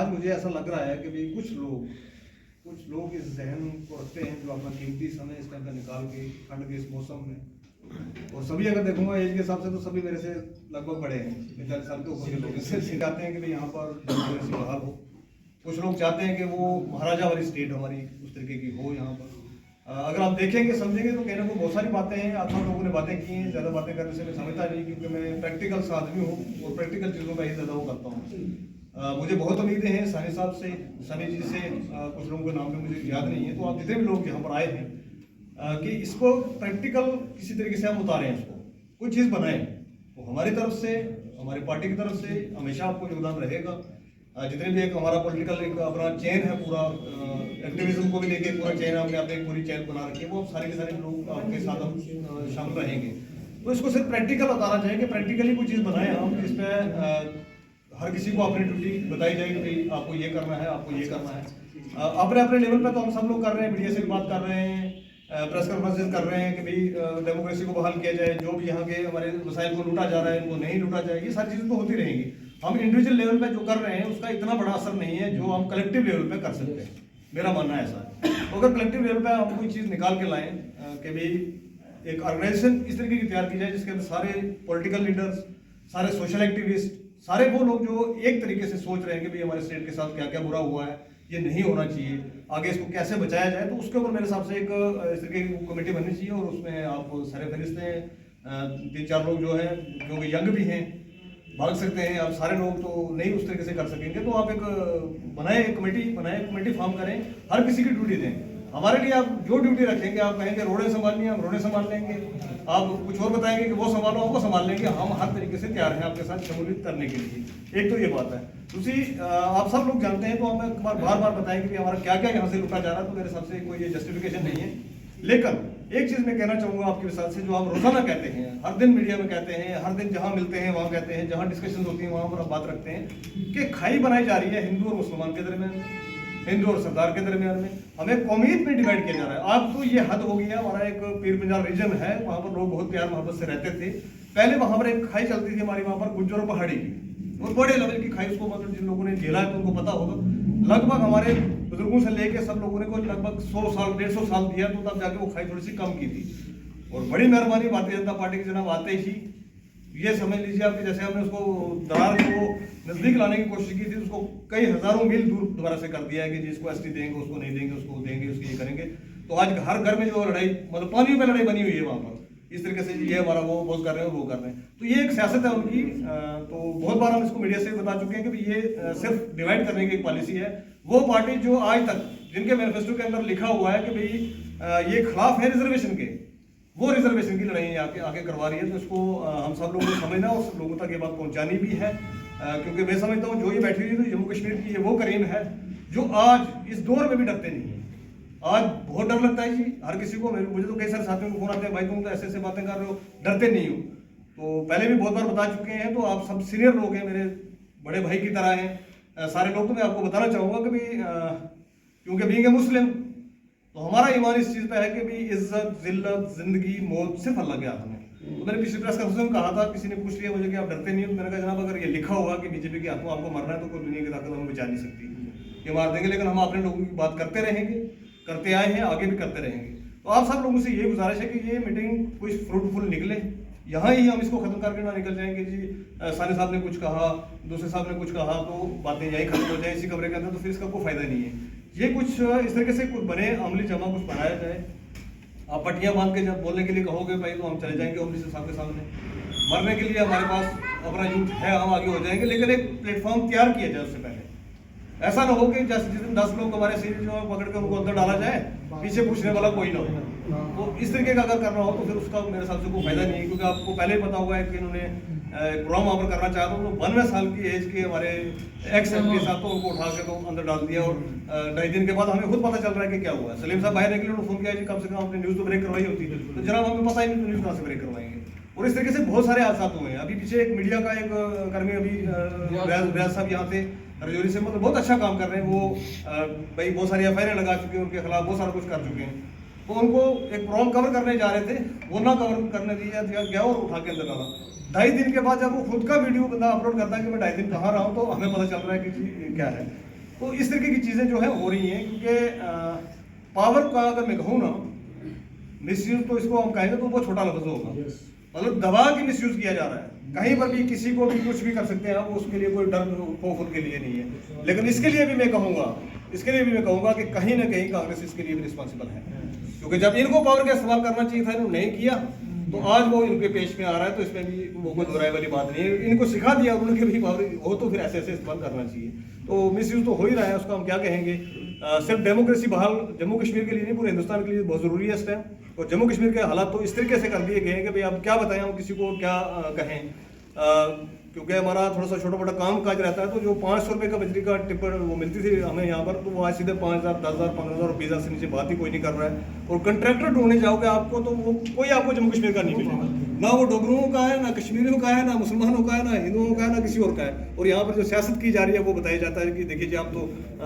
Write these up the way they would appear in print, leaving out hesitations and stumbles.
आज मुझे ऐसा लग रहा है कि भाई कुछ लोग इस जहन को रखते हैं जो अपना कीमती समय इस टाइम का निकाल के ठंड के इस मौसम में, और सभी अगर देखूंगा एज के हिसाब से तो सभी मेरे से लगभग बड़े हैं, 45 साल के ऊपर के लोग इससे चाहते हैं कि भाई यहाँ पर डेमोक्रेसी बहाल हो। कुछ लोग चाहते हैं कि वो महाराजा वाली स्टेट हमारी उस तरीके की हो यहाँ पर। अगर आप देखेंगे समझेंगे तो कहने को बहुत सारी बातें हैं, आप सब लोगों ने बातें की हैं, ज़्यादा बातें करने से मैं समझता नहीं क्योंकि मैं प्रैक्टिकल सा आदमी हूँ और प्रैक्टिकल चीज़ों का ही ज़्यादा वो करता हूँ। मुझे बहुत उम्मीदें हैं सानी साहब से, सनी जी से, कुछ लोगों के नाम पे मुझे याद नहीं है, तो आप जितने भी लोग यहाँ पर आए हैं कि इसको प्रैक्टिकल किसी तरीके से हम उतारें, इसको कोई चीज़ बनाएं। तो हमारी तरफ से, हमारी पार्टी की तरफ से हमेशा आपको योगदान रहेगा। जितने भी एक हमारा पॉलिटिकल एक अपना चेन है, पूरा एक्टिविज्म को भी लेके पूरा चेन हमने अपने पूरी चेन बना रखी है, वो सारे के सारे लोग आपके साथ हम शामिल रहेंगे। तो इसको सिर्फ प्रैक्टिकल उतारना चाहिए कि प्रैक्टिकली कोई चीज़ बनाए हम, इस पर हर किसी को अपनी ड्यूटी बताई जाए कि भाई आपको ये करना है, आपको ये करना है। अपने अपने लेवल पे तो हम सब लोग कर रहे हैं, मीडिया से भी बात कर रहे हैं, प्रेस कॉन्फ्रेंसेज कर रहे हैं कि भाई डेमोक्रेसी को बहाल किया जाए, जो भी यहाँ के हमारे वसाइल को लूटा जा रहा है इनको नहीं लूटा जाए, ये सारी चीज़ें तो होती रहेंगी। हम इंडिविजुअल लेवल पे जो कर रहे हैं उसका इतना बड़ा असर नहीं है जो हम कलेक्टिव लेवल पे कर सकते हैं, मेरा मानना ऐसा है। तो अगर कलेक्टिव लेवल पे हम कोई चीज़ निकाल के लाएं कि भाई एक ऑर्गेनाइजेशन इस तरीके की तैयार की जाए जिसके अंदर सारे पॉलिटिकल लीडर्स, सारे सोशल एक्टिविस्ट, सारे वो लोग जो एक तरीके से सोच रहे हैं कि भाई हमारे स्टेट के साथ क्या क्या बुरा हुआ है, ये नहीं होना चाहिए, आगे इसको कैसे बचाया जाए, तो उसके ऊपर मेरे हिसाब से एक इस तरीके की कमेटी बननी चाहिए। और उसमें आप सारे फरिश्ते हैं, 3-4 लोग जो हैं जो कि यंग भी हैं, भाग सकते हैं। आप सारे लोग तो नहीं उस तरीके से कर सकेंगे, तो आप एक कमेटी फॉर्म करें, हर किसी की ड्यूटी दें। हमारे लिए आप जो ड्यूटी रखेंगे, आप कहेंगे रोडें संभालनी है, हम रोडें संभाल लेंगे, आप कुछ और बताएंगे कि वो संभालो, हमको संभाल लेंगे, हम हर तरीके से तैयार हैं आपके साथ शमूलियत करने के लिए। एक तो ये बात है। दूसरी, आप सब लोग जानते हैं तो हमें बार बार बताएं कि हमारा क्या क्या यहाँ से लुटा जा रहा है, तो मेरे हिसाब से कोई ये जस्टिफिकेशन नहीं है। लेकिन एक चीज़ मैं कहना चाहूँगा आपके विचार से, जो आप रोजाना कहते हैं, हर दिन मीडिया में कहते हैं, हर दिन जहाँ मिलते हैं वहाँ कहते हैं, जहाँ डिस्कशन होती है वहाँ पर आप बात रखते हैं कि खाई बनाई जा रही है हिंदू और मुसलमान के दरमियान, हिंदू और सरदार के दरमियान में, हमें कौमियत में डिवाइड किया जा रहा है। अब तो ये हद हो गई है। हमारा एक पीर पंजाल रीजन है, वहाँ पर लोग बहुत प्यार मोहब्बत से रहते थे। पहले वहाँ पर एक खाई चलती थी हमारी, वहाँ पर गुज्जर और पहाड़ी की, और बड़े लेवल की खाई, उसको मतलब जिन लोगों ने झेला है तो उनको पता होगा। लगभग हमारे बुजुर्गों से लेके सब लोगों ने को लगभग 100 साल 150 साल दिया, तो तब जाके वो खाई थोड़ी सी कम की थी। और बड़ी मेहरबानी भारतीय जनता पार्टी के जनाब आते ही ये समझ लीजिए आपके, जैसे हमने उसको दरार को नजदीक लाने की कोशिश की थी, उसको कई हजारों मील दूर दोबारा से कर दिया है कि जिसको एसटी देंगे, उसको नहीं देंगे, उसको देंगे, उसको ये करेंगे। तो आज हर घर में जो लड़ाई, मतलब पानी पे लड़ाई बनी हुई है वहाँ पर, इस तरीके से ये हमारा वो कर रहे हैं, वो कर रहे हैं। तो ये एक सियासत है उनकी। तो बहुत बार हम इसको मीडिया से बता चुके हैं कि ये सिर्फ डिवाइड करने की एक पॉलिसी है। वो पार्टी जो आज तक जिनके मैनिफेस्टो के अंदर लिखा हुआ है कि भाई ये खिलाफ है रिजर्वेशन के, वो रिजर्वेशन की लड़ाई आगे करवा रही है। तो इसको हम सब लोगों को समझना और सब लोगों तक ये बात पहुंचानी भी है, क्योंकि मैं समझता हूँ जो ये बैठी हुई है तो जम्मू कश्मीर की ये वो करीम है जो आज इस दौर में भी डरते नहीं है। आज बहुत डर लगता है जी हर किसी को। मुझे तो कई सारे साथियों को फोन आते हैं, भाई तुम तो ऐसे ऐसे बातें कर रहे हो, डरते नहीं हो। तो पहले भी बहुत बार बता चुके हैं, तो आप सब सीनियर लोग हैं, मेरे बड़े भाई की तरह हैं सारे लोग। तो मैं आपको बताना चाहूँगा कि भाई क्योंकि बीइंग ए मुस्लिम, तो हमारा ईमान इस चीज़ पे है कि भाई इज्जत, जिल्लत, जिंदगी, मौत सिर्फ अल्लाह के हाथ में। तो मैंने पिछली प्रेस कॉन्फ्रेंस में कहा था, किसी ने पूछ लिया मुझे कि आप डरते नहीं हो, तो मैंने कहा जनाब अगर ये लिखा हुआ कि बीजेपी के हाथों आपको मरना है तो कोई दुनिया की ताकत हमें बचा नहीं सकती, ये मार देंगे। लेकिन हम अपने लोगों की बात करते रहेंगे, करते आए हैं, आगे भी करते रहेंगे। तो आप सब लोगों से ये गुजारिश है कि ये मीटिंग कुछ फ्रूटफुल निकले, यहाँ ही हम इसको खत्म करके ना निकल जाएंगे जी सानी साहब ने कुछ कहा, दूसरे साहब ने कुछ कहा, तो बातें यही खत्म हो जाए इसी कमरे के अंदर, तो फिर इसका कोई फायदा नहीं है। ये कुछ इस तरीके से कुछ बने, अमली जमा कुछ बनाया जाए। आप पट्टियाँ बांध के जब बोलने के लिए कहोगे भाई तो हम चले जाएंगे ऑफिसर साहब के सामने। मरने के लिए हमारे पास अपना यूथ है, हम आगे हो जाएंगे, लेकिन एक प्लेटफॉर्म तैयार किया जाए उससे पहले। ऐसा ना हो कि जैसे जिस दिन 10 लोग हमारे सीनियर जो पकड़ कर उनको अंदर डाला जाए, पीछे पूछने वाला कोई ना हो। तो इस तरीके का अगर करना हो तो फिर उसका मेरे हिसाब से कोई फायदा नहीं है, क्योंकि आपको पहले ही पता होगा कि इन्होंने प्रोग्राम वहाँ पर करना चाहा तो 92 साल की एज के हमारे एक्स एम के साथ तो उनको उठा के तो अंदर डाल दिया। और 2.5 दिन के बाद हमें खुद पता चल रहा है कि क्या हुआ है। सलीम साहब बाहर निकले, उन्होंने फोन किया जी कम से कम आपने न्यूज़ तो ब्रेक करवाई होती है, तो जनाब हमें पता ही नहीं तो न्यूज़ कहाँ से ब्रेक करवाएंगे। और इस तरीके से बहुत सारे हादसा हुए हैं। अभी पीछे एक मीडिया का एक कर्मी अभी व्यास साहब यहाँ थे रजौरी से, मतलब बहुत अच्छा काम कर रहे हैं वो। भाई बहुत सारी एफआईआर लगा चुके हैं उनके खिलाफ, बहुत सारा कुछ कर चुके हैं। तो उनको एक प्रोग्राम कवर करने जा रहे थे, वो ना कवर करने दिया गया और उठा के अंदर डाला। 2.5 दिन के बाद जब वो खुद का वीडियो बंदा अपलोड करता है कि मैं 2.5 दिन कहाँ रहा हूँ, तो हमें पता चल रहा है कि क्या है। तो इस तरीके की चीज़ें जो है हो रही हैं, क्योंकि पावर का अगर मैं कहूँ ना मिसयूज, तो इसको हम कहेंगे तो वो छोटा लफ्ज़ होगा। मतलब दबा के मिसयूज किया जा रहा है, कहीं पर भी किसी को भी कुछ भी कर सकते हैं आप, उसके लिए कोई डर खौफ उनके लिए नहीं है। लेकिन इसके लिए भी मैं कहूँगा कि कहीं ना कहीं कांग्रेस इसके लिए भी रिस्पॉन्सिबल है, क्योंकि जब इनको पावर का इस्तेमाल करना चाहिए था इन्होंने नहीं किया, तो आज वो इनके पेश में आ रहा है। तो इसमें भी वो कोई दोहराए वाली बात नहीं है, इनको सिखा दिया उन्होंने भी पावर हो तो फिर ऐसे इस्तेमाल करना चाहिए। तो मिसयूज तो हो ही रहा है, उसका हम क्या कहेंगे। सिर्फ डेमोक्रेसी बहाल जम्मू कश्मीर के लिए नहीं, पूरे हिंदुस्तान के लिए बहुत ज़रूरी है इस टाइम। और जम्मू कश्मीर के हालात तो इस तरीके से कर दिए गए हैं कि भाई अब क्या बताएं, हम किसी को क्या कहें, क्योंकि हमारा थोड़ा सा छोटा मोटा काम काज रहता है। तो जो 500 रुपये का बिजली का टिप्पण वो मिलती थी हमें यहाँ पर, तो वो आज सीधे 5,000, 10,000, 15,000 और 20,000 से नीचे बात ही कोई नहीं कर रहा है। और कंट्रैक्टर ढूंढने जाओगे आपको तो वो कोई आपको जम्मू कश्मीर का नहीं मिलेगा, ना वो डोगरों का है, ना कश्मीरियों का है, ना मुसलमानों का है, ना हिंदुओं का है, ना किसी और का है। और यहाँ पर जो सियासत की जा रही है वो बताया जाता है कि देखिए जी हम तो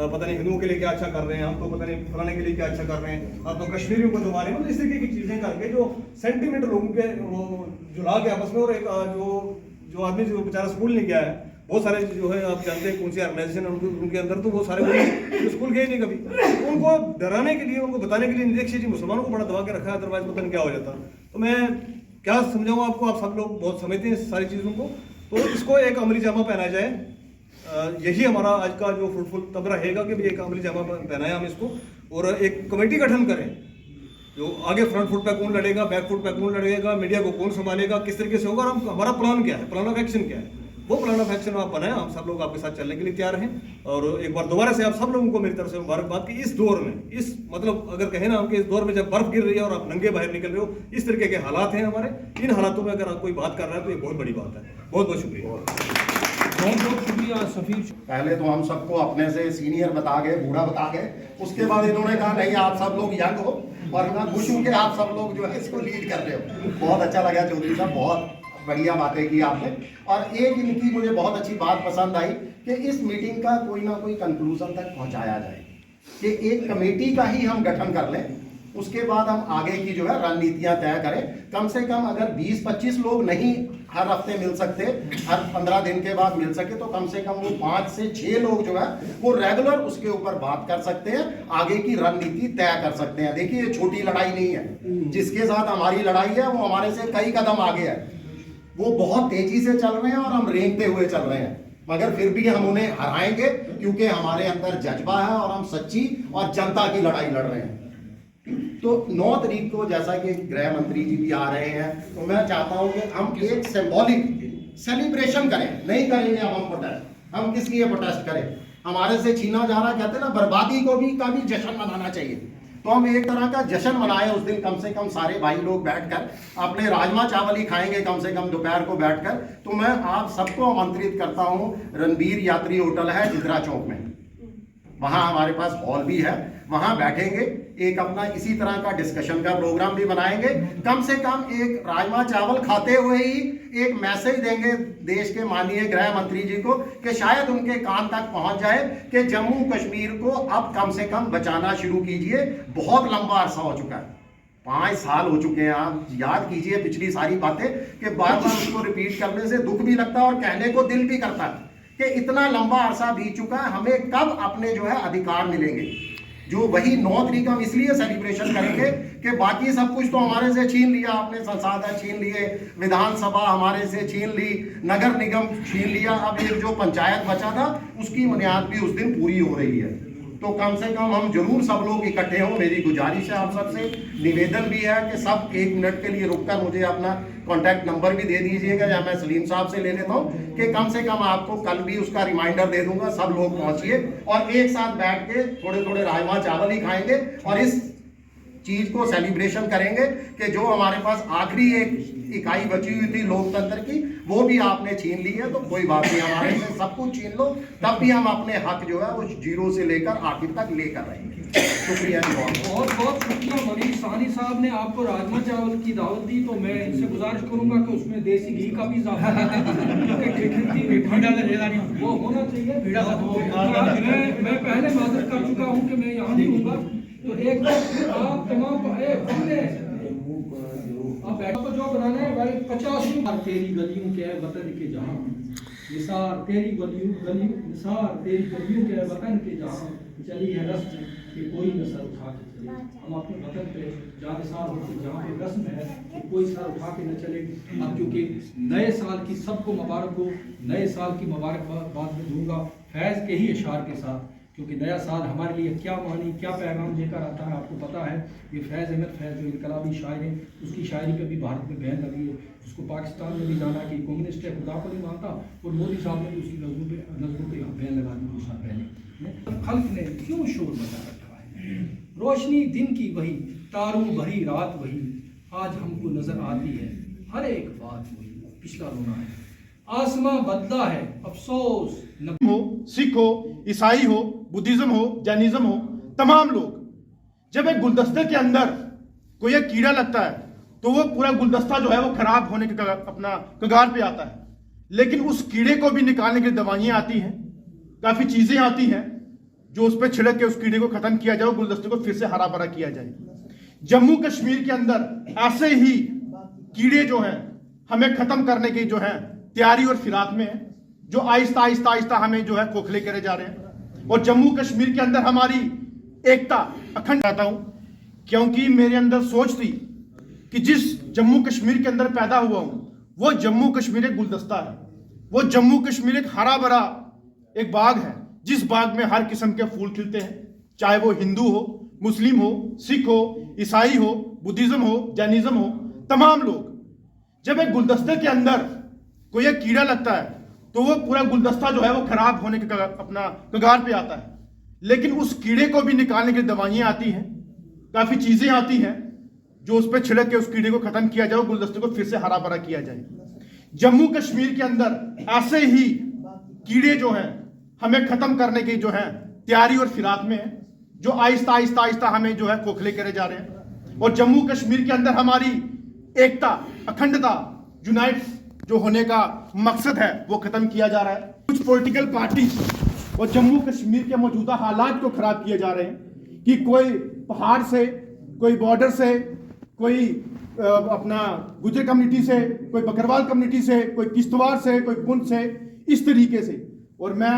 पता नहीं हिंदुओं के लिए क्या अच्छा कर रहे हैं, हम तो पता नहीं फलाने के लिए क्या अच्छा कर रहे हैं, आप तो कश्मीरियों को दबा रहे हैं। मतलब इस तरीके की चीज़ें करके जो सेंटीमेंट लोगों के वो जुला के आपस में, और एक जो आदमी जो बेचारा स्कूल नहीं गया है, बहुत सारे जो है आप जानते हैं कौन सी ऑर्गेनाइजेशन उनके अंदर, तो वो सारे जो स्कूल गए नहीं कभी, उनको डराने के लिए, उनको बताने के लिए नहीं, देखिए जी मुसलमानों को बड़ा दबा के रखा है, अदरवाइज पता नहीं क्या हो जाता। तो मैं क्या समझाऊँ आपको, आप सब लोग बहुत समझते हैं सारी चीज़ों को, तो इसको एक अमली जामा पहनाया जाए। यही हमारा आज का जो फ्रूटफुल तब रहेगा कि एक अमली जामा पहनाए हम इसको, और एक कमेटी गठन करें। जो आगे फ्रंट फुट पे कौन लड़ेगा, बैक फुट पे कौन लड़ेगा, मीडिया को कौन संभालेगा, किस तरीके से होगा, और हमारा प्लान क्या है, प्लान ऑफ एक्शन क्या है, वो प्लान ऑफ एक्शन आप बनाएं। हम सब लोग आपके साथ चलने के लिए तैयार हैं। और एक बार दोबारा से आप सब लोगों को मेरी तरफ से मुबारकबाद कि इस दौर में, इस मतलब अगर कहें ना हम कि इस दौर में जब बर्फ गिर रही है और आप नंगे बाहर निकल रहे हो, इस तरीके के हालात हैं हमारे, इन हालातों में अगर आप कोई बात कर रहा है तो ये बहुत बड़ी बात है। बहुत बहुत शुक्रिया। बहुत बहुत शुक्रिया सफीर। पहले तो हम सबको अपने से सीनियर बता गए, बूढ़ा बता गए, उसके बाद इन्होंने कहा नहीं आप सब लोग यंग हो और मैं खुश हूँ कि आप सब लोग जो है इसको लीड कर रहे हो। बहुत अच्छा लगा चौधरी साहब, बहुत बढ़िया बातें की आपने। और एक इनकी मुझे बहुत अच्छी बात पसंद आई कि इस मीटिंग का कोई ना कोई कंक्लूजन तक पहुंचाया जाए, कि एक कमेटी का ही हम गठन कर लें, उसके बाद हम आगे की जो है रणनीतियां तय करें। कम से कम अगर 20-25 लोग नहीं हर हफ्ते मिल सकते, हर 15 दिन के बाद मिल सके, तो कम से कम वो 5 से 6 लोग जो है वो रेगुलर उसके ऊपर बात कर सकते हैं, आगे की रणनीति तय कर सकते हैं। देखिए ये छोटी लड़ाई नहीं है, जिसके साथ हमारी लड़ाई है वो हमारे से कई कदम आगे है, वो बहुत तेजी से चल रहे हैं और हम रेंगते हुए चल रहे हैं, मगर फिर भी हम उन्हें हराएंगे, क्योंकि हमारे अंदर जज्बा है और हम सच्ची और जनता की लड़ाई लड़ रहे हैं। तो 9 तारीख को जैसा कि गृह मंत्री जी भी आ रहे हैं, तो मैं चाहता हूं कि हम एक सिंबॉलिक सेलिब्रेशन करें। नहीं करेंगे अब हम प्रोटेस्ट, हम किस लिए प्रोटेस्ट करें, हमारे से छीना जा रहा, कहते हैं ना बर्बादी को भी का भी जश्न मनाना चाहिए। तो हम एक तरह का जश्न मनाएं उस दिन, कम से कम सारे भाई लोग बैठकर अपने राजमा चावल ही खाएंगे कम से कम दोपहर को बैठकर। तो मैं आप सबको आमंत्रित करता हूं, रणबीर यात्री होटल है इंदिरा चौक में, वहां हमारे पास हॉल भी है, वहां बैठेंगे, एक अपना इसी तरह का डिस्कशन का प्रोग्राम भी बनाएंगे। कम से कम एक राजमा चावल खाते हुए ही एक मैसेज देंगे देश के माननीय गृह मंत्री जी को, कि शायद उनके कान तक पहुंच जाए कि जम्मू कश्मीर को अब कम से कम बचाना शुरू कीजिए। बहुत लंबा अरसा हो चुका है, 5 साल हो चुके हैं। आप याद कीजिए पिछली सारी बातें, कि बार बार उसको रिपीट करने से दुख भी लगता है और कहने को दिल भी करता है कि इतना लंबा अरसा बीत चुका है, हमें कब अपने जो है अधिकार मिलेंगे। जो वही 9 तारीख हम इसलिए सेलिब्रेशन करेंगे कि बाकी सब कुछ तो हमारे से छीन लिया आपने, संसाधन छीन लिए, विधानसभा हमारे से छीन ली, नगर निगम छीन लिया, अब एक जो पंचायत बचा था उसकी बुनियाद भी उस दिन पूरी हो रही है। तो कम से कम हम जरूर सब लोग इकट्ठे हों। मेरी गुजारिश है आप सबसे, निवेदन भी है कि सब 1 मिनट के लिए रुककर मुझे अपना कॉन्टैक्ट नंबर भी दे दीजिएगा, या मैं सलीम साहब से ले लेता हूँ, कि कम से कम आपको कल भी उसका रिमाइंडर दे दूंगा। सब लोग पहुंचिए और एक साथ बैठ के थोड़े थोड़े राजमा चावल ही खाएंगे और इस चीज को सेलिब्रेशन करेंगे कि जो हमारे पास आखिरी एक इकाई बची हुई थी लोकतंत्र की, वो भी आपने छीन ली है। तो कोई बात नहीं, हमारे से सब कुछ छीन लो, तब भी हम अपने हक जो है वो 0 से लेकर आखिर तक लेकर रहेंगे। शुक्रिया जी, बहुत बहुत शुक्रिया। मनीष साहनी साहब ने आपको राजमा चावल की दावत दी, तो मैं इनसे गुजारिश करूंगा कि उसमें देसी घी का भी इजाफा वो होना चाहिए। मैं पहले माजरत कर चुका हूँ कि मैं यहाँ नहीं हूँगा, तो एक आप तमाम आप बैठो, तो जो बनाना है भाई 50 तेरी गलियों के वतन के जहाँ निसार तेरी गलियों गलियों निसार तेरी गलियों के वतन के जहाँ चली है रस्म कि कोई न सर उठा के चले। हम अपने वतन पे जानिसार होते जहाँ पे रस्म है कि कोई सर उठा के न चले। अब क्योंकि नए साल की सबको मुबारक हो, नए साल की मुबारकबाद में दूंगा फैज़ के ही इशार के साथ, क्योंकि नया साल हमारे लिए क्या मानी क्या पैगाम लेकर आता है आपको पता है। ये फैज़ अहमद फैज़ जो इनकलाबी शायर है, उसकी शायरी पे भी भारत में बैन लगी है, उसको पाकिस्तान में भी जाना कि कम्युनिस्ट है, खुदा को नहीं मानता, और मोदी साहब ने भी उसकी नज़रों पे बैन लगा दी कुछ साल पहले। खल्क ने क्यों शोर मचा रखा है, रोशनी दिन की वही, तारों भरी रात वही, आज हमको नजर आती है हर एक बात वही। पिछला रोना है, आसमां बदला है अफसोस न हो, सिख हो, ईसाई हो, बुद्धिज्म हो, जैनिज्म हो, तमाम लोग जब एक गुलदस्ते के अंदर कोई एक कीड़ा लगता है तो वो पूरा गुलदस्ता जो है वो खराब होने के अपना कगार पे आता है। लेकिन उस कीड़े को भी निकालने के लिए दवाइयां आती हैं, काफी चीजें आती हैं जो उस पर छिड़क के उस कीड़े को खत्म किया जाए, गुलदस्ते को फिर से हरा भरा किया जाए। जम्मू कश्मीर के अंदर ऐसे ही कीड़े जो हैं हमें खत्म करने की जो है तैयारी और फिराक में है, जो आहिस्ता आहिस्ता आहिस्ता हमें जो है खोखले करे जा रहे हैं। और जम्मू कश्मीर के अंदर हमारी एकता अखंड रहता हूं, क्योंकि मेरे अंदर सोच थी कि जिस जम्मू कश्मीर के अंदर पैदा हुआ हूं वो जम्मू कश्मीर एक गुलदस्ता है, वो जम्मू कश्मीर एक हरा भरा एक बाग है जिस बाग में हर किस्म के फूल खिलते हैं, चाहे वो हिंदू हो, मुस्लिम हो, सिख हो, ईसाई हो, बुद्धिज्म हो, जैनिज्म हो, तमाम लोग जब एक गुलदस्ते के अंदर कोई एक कीड़ा लगता है तो वो पूरा गुलदस्ता जो है वो खराब होने के अपना कगार पे आता है। लेकिन उस कीड़े को भी निकालने के लिए दवाइयां आती हैं, काफी चीजें आती हैं जो उस पर छिड़क के उस कीड़े को खत्म किया जाए, गुलदस्ते को फिर से हरा भरा किया जाए। जम्मू कश्मीर के अंदर ऐसे ही कीड़े जो हैं हमें खत्म करने की जो है तैयारी और फिराक में है, जो आहिस्ता आहिस्ता आहिस्ता हमें जो है खोखले करे जा रहे हैं। और जम्मू कश्मीर के अंदर हमारी एकता, अखंडता, यूनाइट जो होने का मकसद है वो खत्म किया जा रहा है। कुछ पॉलिटिकल पार्टी और जम्मू कश्मीर के मौजूदा हालात को खराब किए जा रहे हैं कि कोई पहाड़ से, कोई बॉर्डर से, कोई अपना गुजर कम्युनिटी से, कोई बकरवाल कम्युनिटी से, कोई किश्तवाड़ से, कोई पुंछ से, इस तरीके से। और मैं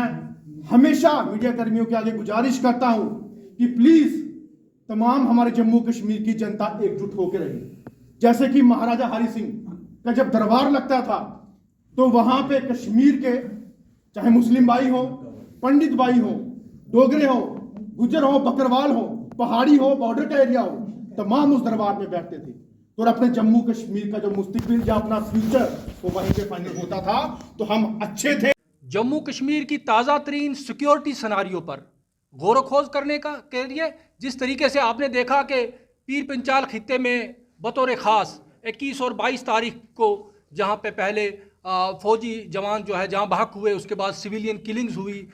हमेशा मीडिया कर्मियों के आगे गुजारिश करता हूं कि प्लीज तमाम हमारे जम्मू कश्मीर की जनता एकजुट होकर रहे। जैसे कि महाराजा हरि सिंह का जब दरबार लगता था तो वहां पे कश्मीर के चाहे मुस्लिम भाई हो, पंडित भाई हो, डोगरे हो, गुजर हो, बकरवाल हो, पहाड़ी हो, बॉर्डर का एरिया हो, तमाम उस दरबार में बैठते थे। और अपने जम्मू कश्मीर का जो मुस्तकबिल या अपना फ्यूचर वो वहीं पे फाइनल होता था, तो हम अच्छे थे। जम्मू कश्मीर की ताज़ा तरीन सिक्योरिटी सनारियों पर गौर खोज करने के लिए जिस तरीके से आपने देखा कि पीर पंचाल खित्ते में बतौर ख़ास 21 और 22 तारीख को जहां पे पहले फौजी जवान जो है जहां बहक हुए, उसके बाद सिविलियन किलिंग्स हुई,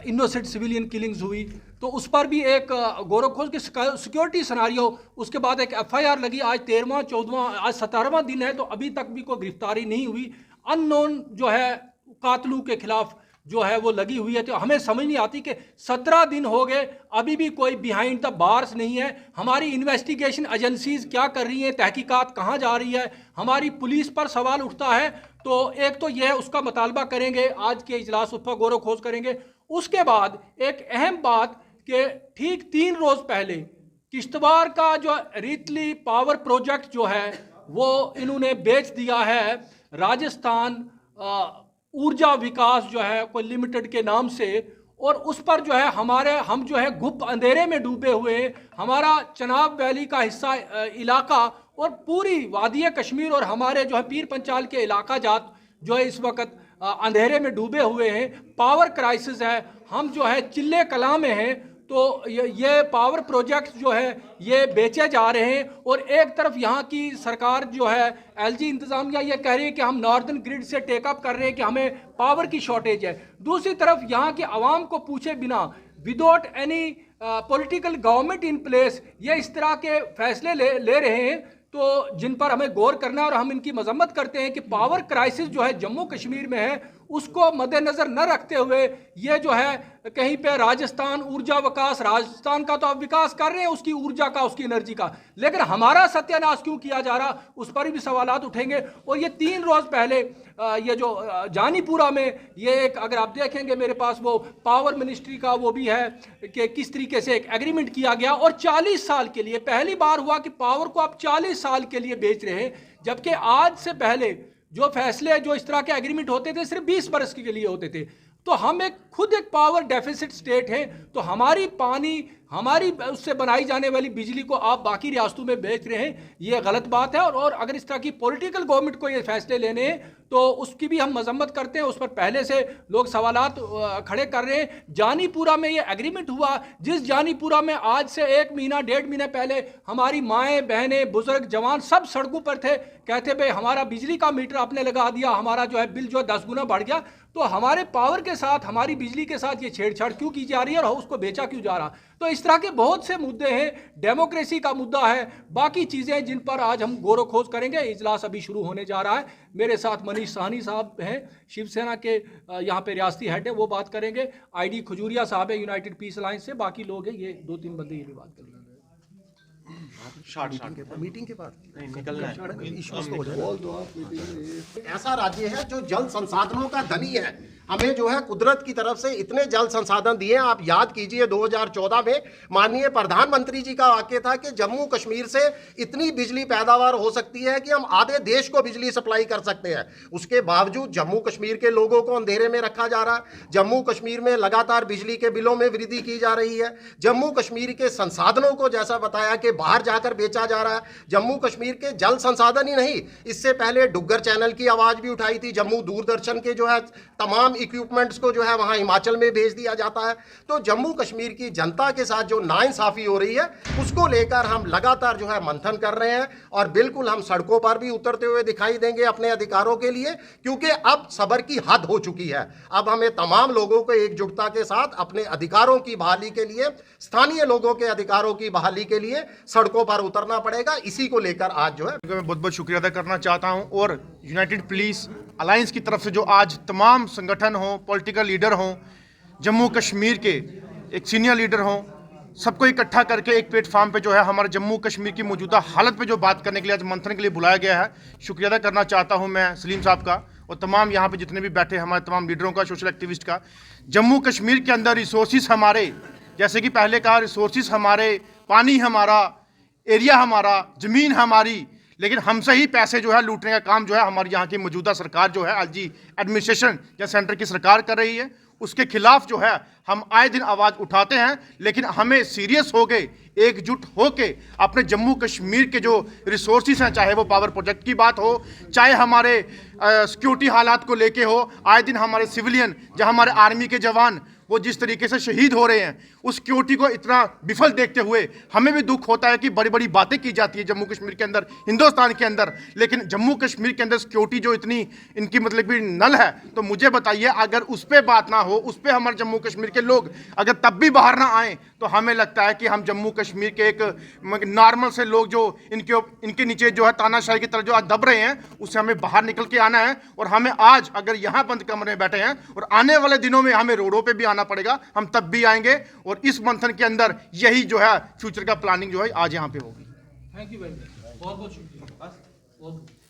इनोसेंट सिविलियन किलिंग्स हुई, तो उस पर भी एक गौर खोज की सिक्योरिटी सनारियो। उसके बाद एक FIR लगी, आज 13वां 14वां आज 17वां दिन है तो अभी तक भी कोई गिरफ्तारी नहीं हुई। अननोन जो है कातलू के खिलाफ जो है वो लगी हुई है। तो हमें समझ नहीं आती कि 17 दिन हो गए अभी भी कोई बिहाइंड द बार्स नहीं है। हमारी इन्वेस्टिगेशन एजेंसीज क्या कर रही हैं, तहकीकात कहाँ जा रही है, हमारी पुलिस पर सवाल उठता है। तो एक तो यह उसका मुतालबा करेंगे, आज के इजलास उस पर गौर खोज करेंगे। उसके बाद एक अहम बात कि ठीक 3 रोज़ पहले किश्तवाड़ का जो रीतली पावर प्रोजेक्ट जो है वो इन्होंने बेच दिया है राजस्थान ऊर्जा विकास जो है कोई लिमिटेड के नाम से, और उस पर जो है हम जो है गुप्त अंधेरे में डूबे हुए हैं। हमारा चनाब वैली का हिस्सा इलाका और पूरी वादी कश्मीर और हमारे जो है पीर पंचाल के इलाका जात जो है इस वक्त अंधेरे में डूबे हुए हैं। पावर क्राइसिस है, हम जो है चिल्ले कला में हैं। तो ये पावर प्रोजेक्ट जो है ये बेचे जा रहे हैं और एक तरफ यहाँ की सरकार जो है LG इंतज़ामिया ये कह रही है कि हम नॉर्दर्न ग्रिड से टेकअप कर रहे हैं कि हमें पावर की शॉर्टेज है। दूसरी तरफ यहाँ की आवाम को पूछे बिना without any political government in place ये इस तरह के फैसले ले रहे हैं, तो जिन पर हमें गौर करना है और हम इनकी मजम्मत करते हैं कि पावर क्राइसिस जो है जम्मू कश्मीर में है उसको मद्देनज़र न रखते हुए ये जो है कहीं पे राजस्थान ऊर्जा विकास, राजस्थान का तो अब विकास कर रहे हैं उसकी ऊर्जा का, उसकी एनर्जी का, लेकिन हमारा सत्यानाश क्यों किया जा रहा, उस पर भी सवालात उठेंगे। और ये 3 रोज़ पहले ये जो जानीपुरा में ये एक, अगर आप देखेंगे मेरे पास वो पावर मिनिस्ट्री का वो भी है कि किस तरीके से एक एग्रीमेंट किया गया और 40 साल के लिए, पहली बार हुआ कि पावर को आप 40 साल के लिए बेच रहे हैं, जबकि आज से पहले जो फैसले जो इस तरह के एग्रीमेंट होते थे सिर्फ 20 बरस के लिए होते थे। तो हम खुद एक पावर डेफिसिट स्टेट है, तो हमारी पानी, हमारी उससे बनाई जाने वाली बिजली को आप बाकी रियासतों में बेच रहे हैं, ये गलत बात है। और अगर इस तरह की पॉलिटिकल गवर्नमेंट को ये फैसले लेने हैं तो उसकी भी हम मजम्मत करते हैं, उस पर पहले से लोग सवालात खड़े कर रहे हैं। जानीपुरा में ये एग्रीमेंट हुआ, जिस जानीपुरा में आज से 1 महीना 1.5 महीने पहले हमारी माएँ बहनें बुजुर्ग जवान सब सड़कों पर थे, कहते भाई हमारा बिजली का मीटर आपने लगा दिया, हमारा जो है बिल जो 10 गुना बढ़ गया। तो हमारे पावर के साथ, हमारी बिजली के साथ ये छेड़छाड़ क्यों की जा रही है और उसको बेचा क्यों जा रहा। तो इस तरह के बहुत से मुद्दे हैं, डेमोक्रेसी का मुद्दा है, बाकी चीज़ें जिन पर आज हम गौर खोज करेंगे। इजलास अभी शुरू होने जा रहा है, मेरे साथ मनीष साहनी साहब हैं, शिवसेना के यहाँ पे रियासती हेड है, वो बात करेंगे। ID खजूरिया साहब है यूनाइटेड पीस अलायंस से, बाकी लोग हैं, ये 2-3 बंदे ये भी बात करेंगे। मीटिंग के बाद निकलना है, ऐसा राज्य है जो जल संसाधनों का धनी है। हमें जो है कुदरत की तरफ से इतने जल संसाधन दिए। आप याद कीजिए 2014 में माननीय प्रधानमंत्री जी का वाक्य था कि जम्मू कश्मीर से इतनी बिजली पैदावार हो सकती है कि हम आधे देश को बिजली सप्लाई कर सकते हैं। उसके बावजूद जम्मू कश्मीर के लोगों को अंधेरे में रखा जा रहा है। जम्मू कश्मीर में लगातार बिजली के बिलों में वृद्धि की जा रही है। जम्मू कश्मीर के संसाधनों को जैसा बताया कि बाहर जाकर बेचा जा रहा है। जम्मू कश्मीर के जल संसाधन ही नहीं, इससे पहले डुग्गर चैनल की आवाज भी उठाई थी। जम्मू दूरदर्शन के जो है तमाम इक्विपमेंट्स को जो है वहां हिमाचल में भेज दिया जाता है। तो जम्मू कश्मीर की जनता के साथ जो नाइंसाफी हो रही है उसको लेकर हम लगातार जो है मंथन कर रहे हैं और बिल्कुल हम सड़कों पर भी उतरते हुए दिखाई देंगे अपने अधिकारों के लिए, क्योंकि अब सब्र की हद हो चुकी है। अब हमें तमाम लोगों को एकजुटता के साथ अपने अधिकारों की बहाली के लिए, स्थानीय लोगों के अधिकारों की बहाली के लिए सड़कों पर उतरना पड़ेगा। इसी को लेकर आज जो है मैं बहुत बहुत शुक्रिया अदा करना चाहता हूं और यूनाइटेड पुलिस अलायंस की तरफ से जो आज तमाम संगठन हों, पॉलिटिकल लीडर हों, जम्मू कश्मीर के एक सीनियर लीडर हों, सबको इकट्ठा करके एक प्लेटफॉर्म पे जो है हमारे जम्मू कश्मीर की मौजूदा हालत पे जो बात करने के लिए आज मंथन के लिए बुलाया गया है। शुक्रिया अदा करना चाहता हूं मैं सलीम साहब का और तमाम यहाँ पे जितने भी बैठे हमारे तमाम लीडरों का, सोशल एक्टिविस्ट का। जम्मू कश्मीर के अंदर रिसोर्सिस हमारे, जैसे कि पहले कहा, रिसोर्सिस हमारे, पानी हमारा, एरिया हमारा, ज़मीन हमारी, लेकिन हमसे ही पैसे जो है लूटने का काम जो है हमारी यहाँ की मौजूदा सरकार जो है एलजी एडमिनिस्ट्रेशन या सेंटर की सरकार कर रही है। उसके खिलाफ जो है हम आए दिन आवाज़ उठाते हैं, लेकिन हमें सीरियस हो गए, एकजुट होके अपने जम्मू कश्मीर के जो रिसोर्सेज हैं, चाहे वो पावर प्रोजेक्ट की बात हो, चाहे हमारे सिक्योरिटी हालात को लेके हो, आए दिन हमारे सिविलियन, जहाँ हमारे आर्मी के जवान वो जिस तरीके से शहीद हो रहे हैं, उस सिक्योरिटी को इतना विफल देखते हुए हमें भी दुख होता है कि बड़ी बड़ी बातें की जाती है जम्मू कश्मीर के अंदर, हिंदुस्तान के अंदर, लेकिन जम्मू कश्मीर के अंदर सिक्योरिटी जो इतनी इनकी मतलब कि नल है। तो मुझे बताइए, अगर उस पर बात ना हो, उस पर हमारे जम्मू कश्मीर के लोग अगर तब भी बाहर ना आए, तो हमें लगता है कि हम जम्मू कश्मीर के एक नॉर्मल से लोग जो इनके नीचे जो है तानाशाही की तरह जो आज दब रहे हैं, उससे हमें बाहर निकल के आना है। और हमें आज अगर यहाँ बंद कमरे में बैठे हैं और आने वाले दिनों में हमें रोडों पे भी आना पड़ेगा, हम तब भी आएंगे। और इस मंथन के अंदर यही जो है फ्यूचर का प्लानिंग जो है आज यहाँ पे होगी। थैंक यू वेरी मच, बहुत बहुत शुक्रिया।